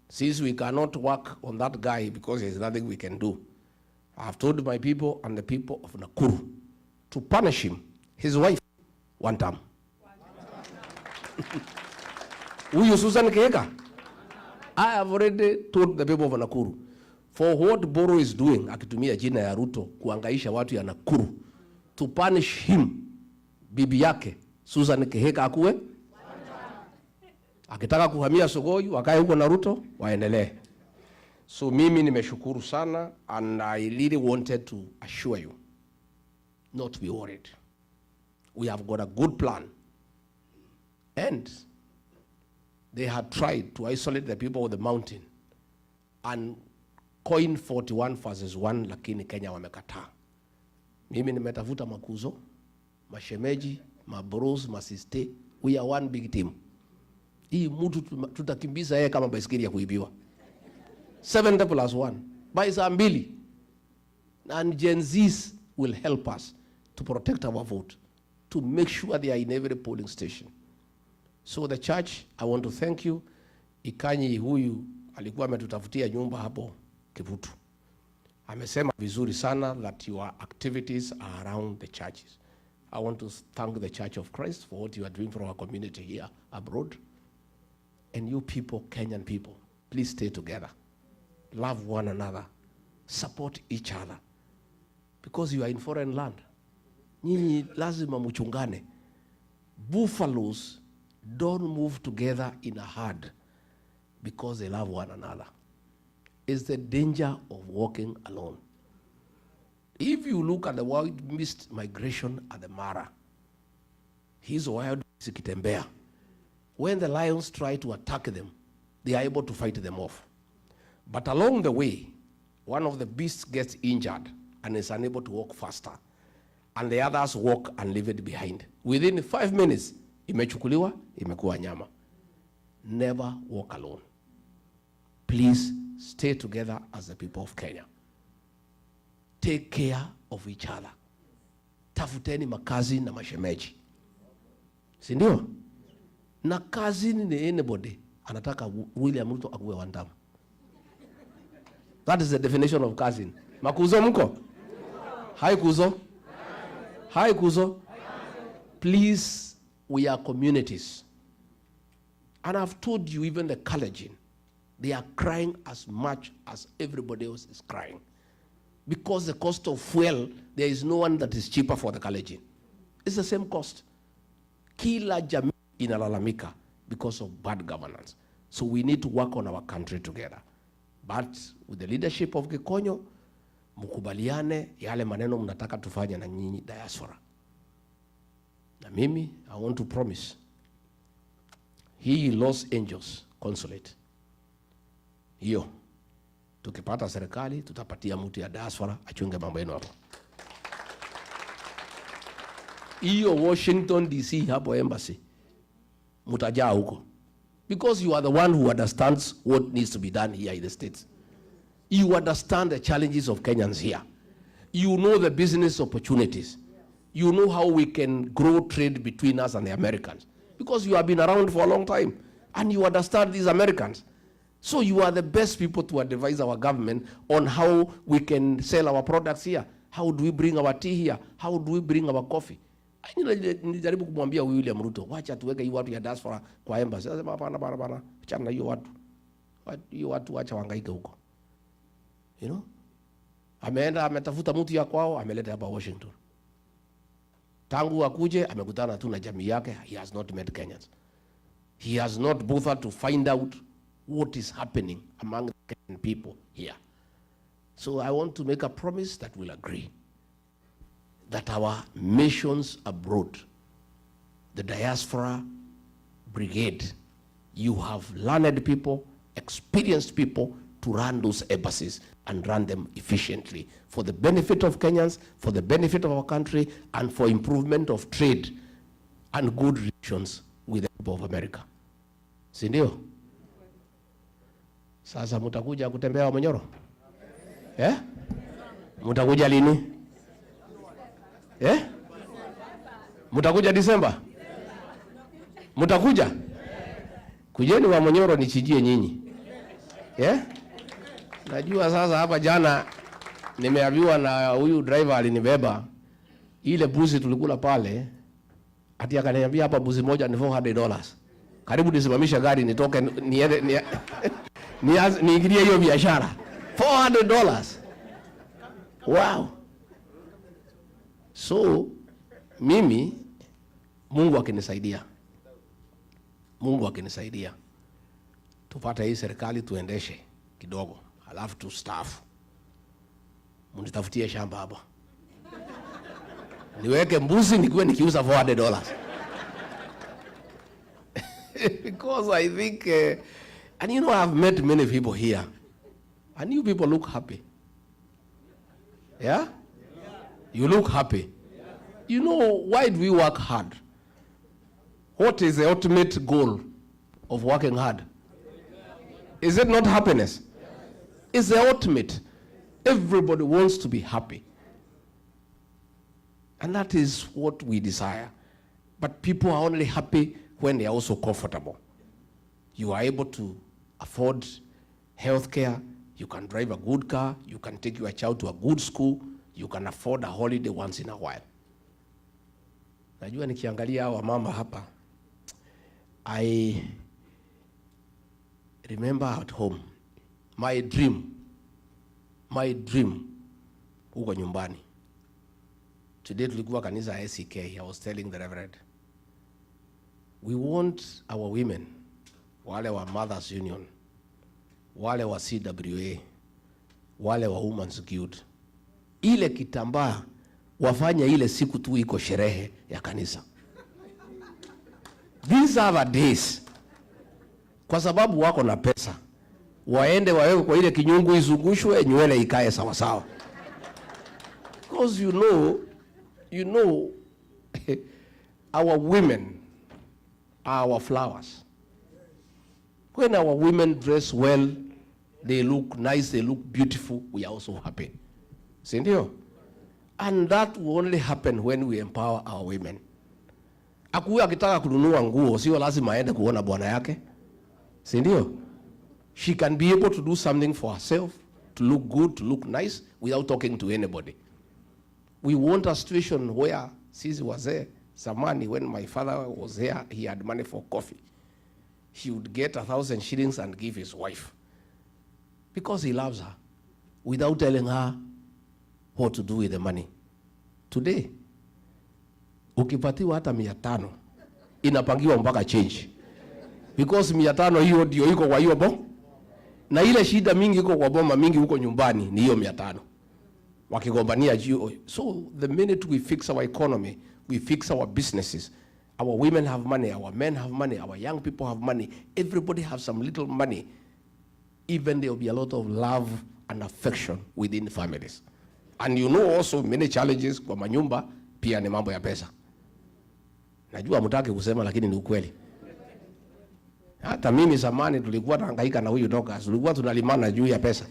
Since we cannot work on that guy because there's nothing we can do, I have told my people and the people of Nakuru to punish him, his wife, one time. Huyu Susan Keheka, I have already told the people of Nakuru, for what Boro is doing, akitumia jina ya Ruto kuangaisha watu ya Nakuru, to punish him, bibi yake, Susan Keheka akuwe, akitaka kuhamia Sogoi, wakae huko na Ruto, waendelee. So mimi nimeshukuru sana, and I really wanted to assure you, not to be worried. We have got a good plan. And they had tried to isolate the people of the mountain and coin 41 versus 1, lakini Kenya wamekataa. Mimi nimetafuta makuzo, mashemeji, mabros, masiste. We are one big team. Hii mtu tutakimbiza yeye kama baisikeli ya kuibiwa. 70 plus 1. By saa 2. And Gen Zs will help us to protect our vote, to make sure they are in every polling station. So the church, I want to thank you. Ikanyi huyu alikuwa ametutafutia nyumba hapo Kivutu. Amesema vizuri sana that your activities are around the churches. I want to thank the Church of Christ for what you are doing for our community here abroad. And you people, Kenyan people, please stay together. Love one another. Support each other. Because you are in foreign land. Nyinyi lazima muchungane. Buffaloes don't move together in a herd because they love one another. It's the danger of walking alone. If you look at the wild mist migration at the Mara, his wild zikitembea. When the lions try to attack them, they are able to fight them off. But along the way, one of the beasts gets injured and is unable to walk faster. And the others walk and leave it behind. Within 5 minutes, imechukuliwa, imekuwa nyama. Never walk alone. Please stay together as the people of Kenya. Take care of each other. Tafuteni makazi na mashemeji. Si ndio? Na kazi ni anybody anataka William Ruto akuwe wandamu. That is the definition of cousin. Makuzo mko? Hai kuzo? Hai kuzo? Please, we are communities. And I've told you, even the Kalenjin, they are crying as much as everybody else is crying. Because the cost of fuel, there is no one that is cheaper for the Kalenjin. It's the same cost. Kila jamii inalalamika because of bad governance. So we need to work on our country together. But with the leadership of Gikonyo, mkubaliane yale maneno mnataka tufanye na nyinyi diaspora. Na mimi I want to promise hii Los Angeles consulate hiyo tukipata serikali tutapatia mtu ya diaspora achunge mambo yenu hapo. Hiyo Washington DC hapo embassy mutajaa huko, because you are the one who understands what needs to be done here in the States. You understand the challenges of Kenyans here. You know the business opportunities. You know how we can grow trade between us and the Americans, because you have been around for a long time and you understand these Americans. So you are the best people to advise our government on how we can sell our products here. How do we bring our tea here? How do we bring our coffee? Nilijaribu kumwambia William Ruto, wacha tuweke hii watu ya diaspora kwa embassy. Sasa hapana, achana hiyo watu. Hiyo watu wacha wahangaike huko. You know? Ameenda ametafuta mtu ya kwao, ameleta hapa Washington. Tangu akuje amekutana tu na jamii yake, he has not met Kenyans. He has not bothered to find out what is happening among the Kenyan people here. So I want to make a promise that we'll agree that our missions abroad, the diaspora brigade, you have learned people, experienced people to run those embassies and run them efficiently for the benefit of Kenyans, for the benefit of our country, and for improvement of trade and good relations with the people of America. Sindio? Sasa mutakuja kutembea Monyoro? Mutakuja lini? Mutakuja Disemba? Mutakuja? Kujeni wa Monyoro nichijie nyinyi. Najua sasa hapa jana nimeambiwa na huyu driver alinibeba ile buzi tulikula pale, ati akaniambia hapa buzi moja ni $400. Karibu nisimamisha gari nitoke niingilie hiyo biashara. $400. Wow. So mimi Mungu akinisaidia tupate hii serikali tuendeshe kidogo, alafu tustaafu. Munitafutie shamba hapa. Niweke mbuzi nikuwe nikiuza $400. Because I think and you know, I've met many people here and you people look happy. Yeah? You look happy. You know, why do we work hard? What is the ultimate goal of working hard? Is it not happiness? It's the ultimate. Everybody wants to be happy. And that is what we desire. But people are only happy when they are also comfortable. You are able to afford health care. You can drive a good car. You can take your child to a good school. You can afford a holiday once in a while. Najua nikiangalia hawa mama hapa, I remember at home, my dream huko nyumbani. Today tulikuwa kanisa ACK. I was telling the Reverend, we want our women, wale wa Mothers Union, wale wa CWA, wale wa Women's Guild, ile kitambaa wafanya ile siku tu iko sherehe ya kanisa. These are the days. Kwa sababu wako na pesa, waende wawewe kwa ile kinyungu izungushwe, nywele ikae sawa sawa. Because you know our women are our flowers. When our women dress well, they look nice, they look beautiful, we are also happy. Sindio? And that will only happen when we empower our women. Akuwe akitaka kununua nguo, sio lazima aende kuona bwana yake. Sindio? She can be able to do something for herself, to look good, to look nice, without talking to anybody. We want a situation where sisi wazee zamani, when my father was here, he had money for coffee. He would get 1,000 shillings and give his wife, because he loves her, without telling her what to do with the money. Today, ukipatiwa hata 500, inapangiwa mpaka change. Because 500 hiyo ndio iko kwa hiyo na ile shida mingi iko kwa boma mingi huko nyumbani ni hiyo 500. wakigombania juu. So the minute we fix our economy, we fix our businesses, our women have money, our men have money, our young people have money, everybody has some little money, even there will be a lot of love and affection within families. And you know also many challenges kwa manyumba pia ni mambo ya pesa. Najua mtaki kusema lakini ni ukweli. Hata mimi zamani tulikuwa tunahangaika na huyu doka, tulikuwa tunalimana juu ya pesa.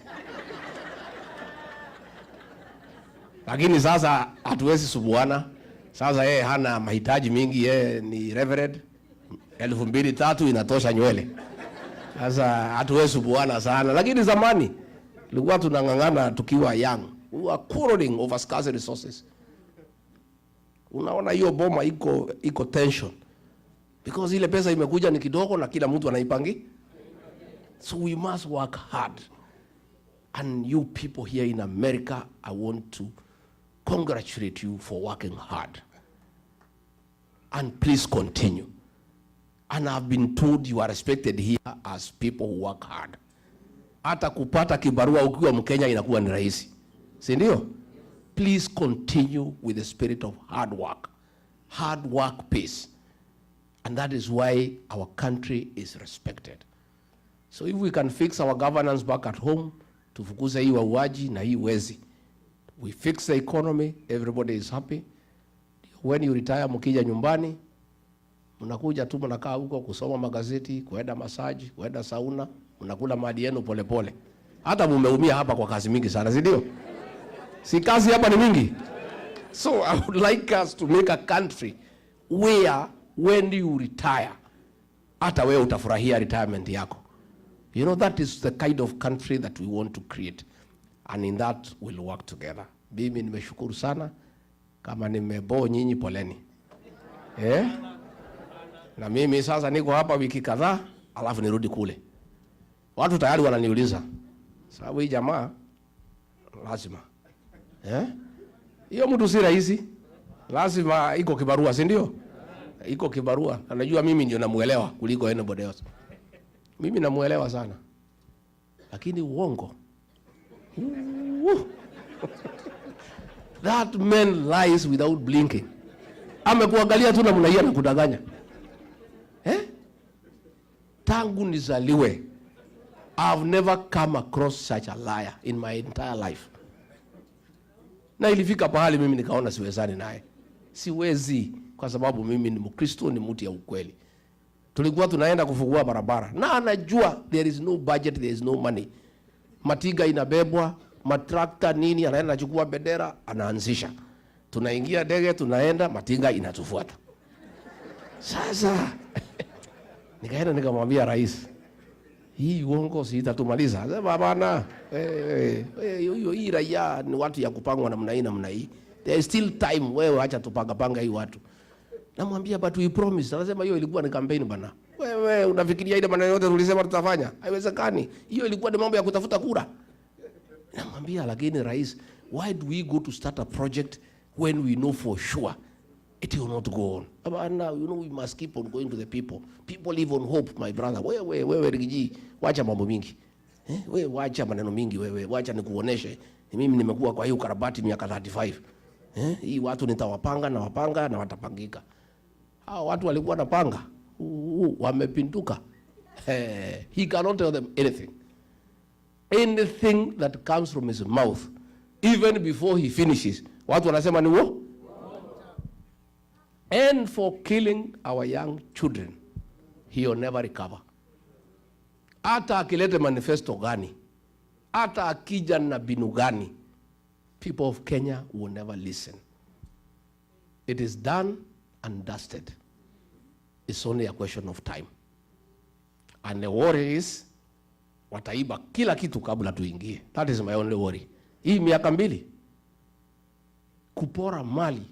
Lakini sasa hatuwezi subuana. Sasa yeye hana mahitaji mingi, yeye ni reverend. 2,000-3,000 inatosha nywele. Sasa hatuwezi subuana sana. Lakini zamani tulikuwa tunangangana tukiwa young. We were quarreling over scarce resources. Unaona hiyo boma iko tension. Because ile pesa imekuja ni kidogo na kila mtu anaipangi. So we must work hard. And you people here in America, I want to congratulate you for working hard. And please continue. And I've been told you are respected here as people who work hard. Hata kupata kibarua ukiwa Mkenya inakuwa ni rahisi. Si ndio? Please continue with the spirit of hard work. Hard work pays. And that is why our country is respected. So if we can fix our governance back at home, tufukuze hii wauaji na hii wezi. We fix the economy, everybody is happy. When you retire mkija nyumbani, mnakuja tu mnakaa huko kusoma magazeti, kuenda massage, kuenda sauna, mnakula mali yenu pole pole. Hata mumeumia hapa kwa kazi mingi sana, si ndio? Si kazi hapa ni mingi. So I would like us to make a country where when you retire, hata wewe utafurahia retirement yako. You know, that is the kind of country that we want to create. And in that we'll work together. Mimi nimeshukuru sana. Kama nimebo nyinyi poleni. Na mimi sasa niko hapa wiki kadhaa, alafu nirudi kule. Watu tayari wananiuliza, sababu hii jamaa lazima. Hiyo mtu si rahisi. Lazima iko kibarua, si ndio? Iko kibarua. Anajua mimi ndio namuelewa kuliko anybody else. Mimi namuelewa sana. Lakini uongo. That man lies without blinking. Amekuangalia tu na mnaia na kudanganya. Tangu nizaliwe, I've never come across such a liar in my entire life. Na ilifika pahali mimi nikaona siwezani naye. Siwezi kwa sababu mimi ni Mkristo, ni mtu ya ukweli. Tulikuwa tunaenda kufungua barabara. Na anajua there is no budget, there is no money. Matiga inabebwa, matrakta nini, anaenda chukua bendera, anaanzisha. Tunaingia ndege, tunaenda, matiga inatufuata. Sasa nikaenda nikamwambia rais, hii uongo si itatumaliza. Sema bana, hii raia ni watu ya kupangwa namna hii namna hii. There is still time, wewe acha tupanga hii watu. Namwambia but we promise. Anasema hiyo ilikuwa ni campaign bana. Wewe unafikiria ile maneno yote tulisema tutafanya? Haiwezekani. Hiyo ilikuwa ni mambo ya kutafuta kura. Namwambia lakini rais, why do we go to start a project when we know for sure it will not go on? But now, you know, we must keep on going to the people. People live on hope, my brother. Wewe Rigiji, wacha mambo mingi. Wewe wacha maneno mingi wewe. Wacha nikuoneshe. Mimi nimekuwa kwa hiyo karabati miaka 35. Hii watu nitawapanga na watapangika. Hao watu walikuwa napanga. Wamepinduka. He cannot tell them anything. Anything that comes from his mouth, even before he finishes, watu wanasema ni wo? And for killing our young children, he will never recover. Hata akilete manifesto gani, hata akija na binu gani, people of Kenya will never listen. It is done and dusted. It's only a question of time. And the worry is, wataiba kila kitu kabla tuingie. That is my only worry. Hii miaka 2, kupora mali,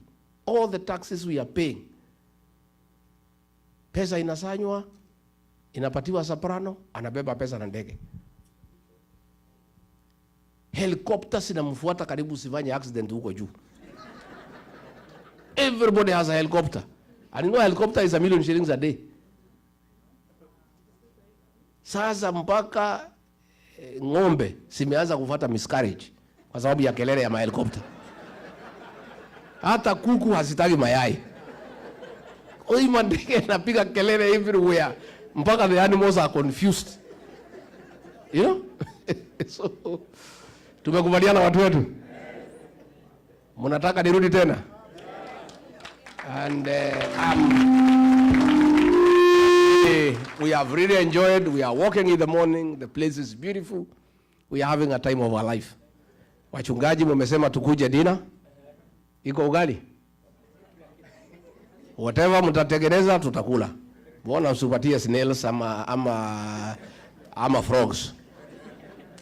all the taxes we are paying. Pesa inasanywa, inapatiwa soprano, anabeba pesa na ndege. Helicopters inamfuata karibu usifanye accident huko juu. Everybody has a helicopter. And you know, a helicopter is $1 million a day. Sasa mpaka ng'ombe simeanza kufuata miscarriage. kwa sababu ya kelele ya mahelikopta. Hata kuku hasitaki mayai. Huyu ndege anapiga kelele everywhere mpaka the animals are confused. You know? So tumekubaliana watu wetu. Mnataka nirudi tena? And we have really enjoyed. We are walking in the morning. The place is beautiful. We are having a time of our life. Wachungaji mmesema tukuje dinner. Iko ugali? Whatever mtatengeneza tutakula. Mbona usipatie snails ama frogs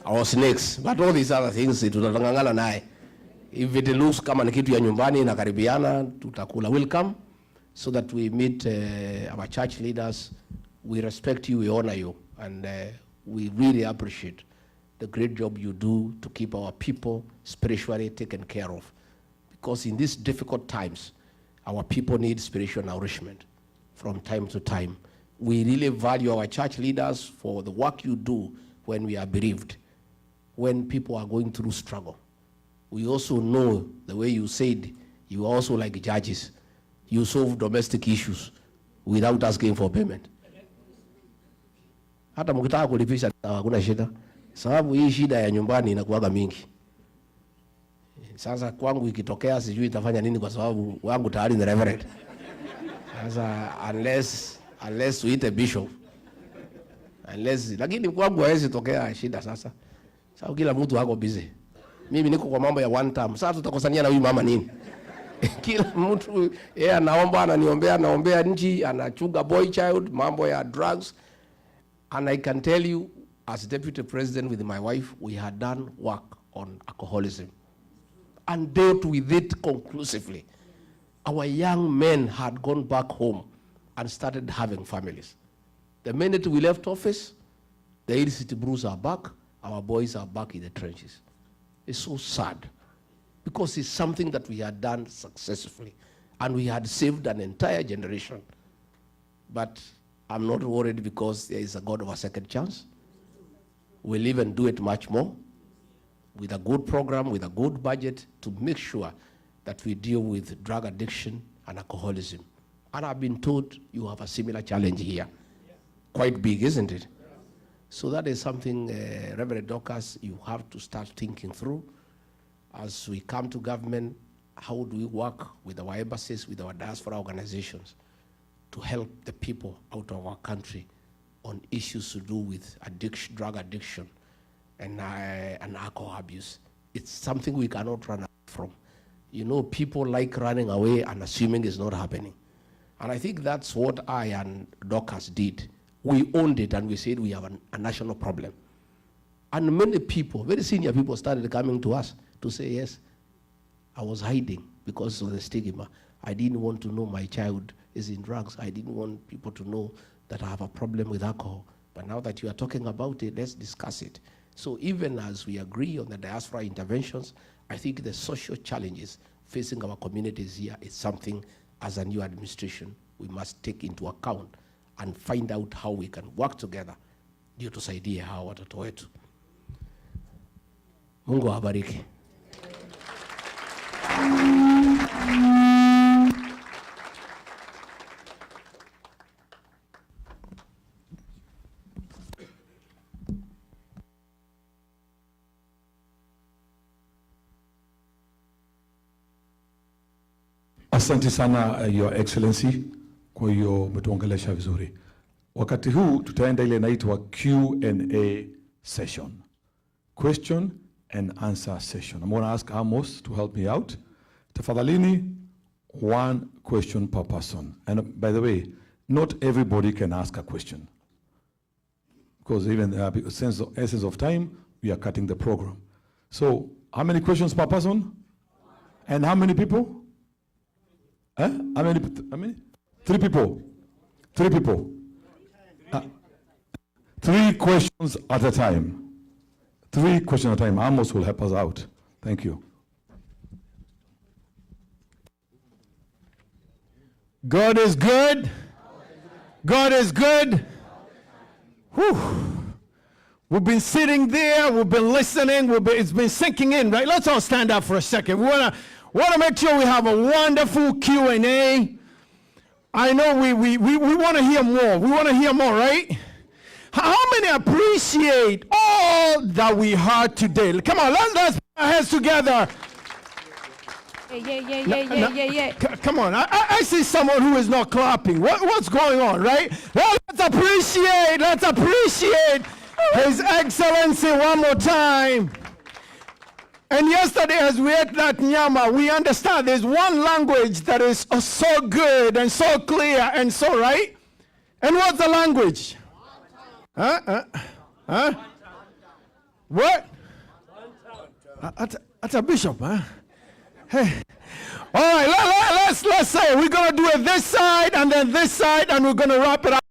or snakes? But all these other things tutatangangana naye. If it looks kama ni kitu ya nyumbani na karibiana, tutakula. We'll come so that we meet our church leaders. We respect you, we honor you, and we really appreciate the great job you do to keep our people spiritually taken care of. Because in these difficult times, our people need spiritual nourishment from time to time. We really value our church leaders for the work you do when we are bereaved, when people are going through struggle. We also know, the way you said, you are also like judges. You solve domestic issues without asking for payment. Hata mkitaka kulipisha hakuna shida. Sababu hii shida ya nyumbani inakuwaga mingi. Sasa kwangu ikitokea sijui itafanya nini kwa sababu wangu tayari ni reverend. Sasa unless we eat a bishop. Lakini kwangu haiwezi tokea shida sasa. Sababu kila mtu hako busy. Mimi niko kwa mambo ya one term. Sasa tutakosania na huyu mama nini? Kila mtu yeye anaomba, anaombea nchi, anachunga boy child, mambo ya drugs. And I can tell you, as deputy president with my wife, we had done work on alcoholism and dealt with it conclusively. Our young men had gone back home and started having families. The minute we left office, the illicit brews are back, our boys are back in the trenches. It's so sad because it's something that we had done successfully and we had saved an entire generation. But I'm not worried because there is a God of a second chance. We'll even do it much more with a good program, with a good budget to make sure that we deal with drug addiction and alcoholism. And I've been told you have a similar challenge here. Quite big, isn't it? So that is something, Reverend Dorcas, you have to start thinking through. As we come to government, how do we work with our embassies, with our diaspora organizations to help the people out of our country on issues to do with addiction, drug addiction, and alcohol abuse. It's something we cannot run away from. You know, people like running away and assuming it's not happening. And I think that's what I and Dorcas did. We owned it and we said we have a national problem. And many people, very senior people, started coming to us to say, yes, I was hiding because of the stigma. I didn't want to know my child is in drugs. I didn't want people to know that I have a problem with alcohol. But now that you are talking about it, let's discuss it. So even as we agree on the diaspora interventions, I think the social challenges facing our communities here is something, as a new administration, we must take into account and find out how we can work together ndio tusaidie hawa watoto wetu. Mungu awabariki. Asante sana, Your Excellency, kwa hiyo umetuongelesha vizuri. Wakati huu tutaenda ile inaitwa Q&A session. Question and answer session. I'm going to ask Amos to help me out. Tafadhalini, one question per person. And by the way, not everybody can ask a question. Because even essence of time, we are cutting the program. So, how many questions per person? And how many people? How many? 3 people. 3 people. 3 questions at a time. 3 questions at a time. Amos will help us out. Thank you. God is good. God is good. Whew. We've been sitting there, we've been listening, it's been sinking in, right? Let's all stand up for a second. We want to make sure we have a wonderful Q&A. I know we want to hear more. We want to hear more, right? How many appreciate all that we heard today? Come on, let's put our hands together. Yeah. Come on, I see someone who is not clapping. What's going on, right? Well, let's appreciate His Excellency one more time. And yesterday, as we ate that nyama, we understand there's one language that is so good and so clear and so right. And what's the language? What? That's a bishop, huh? Hey. All right, let's say we're going to do it this side and then this side, and we're going to wrap it up.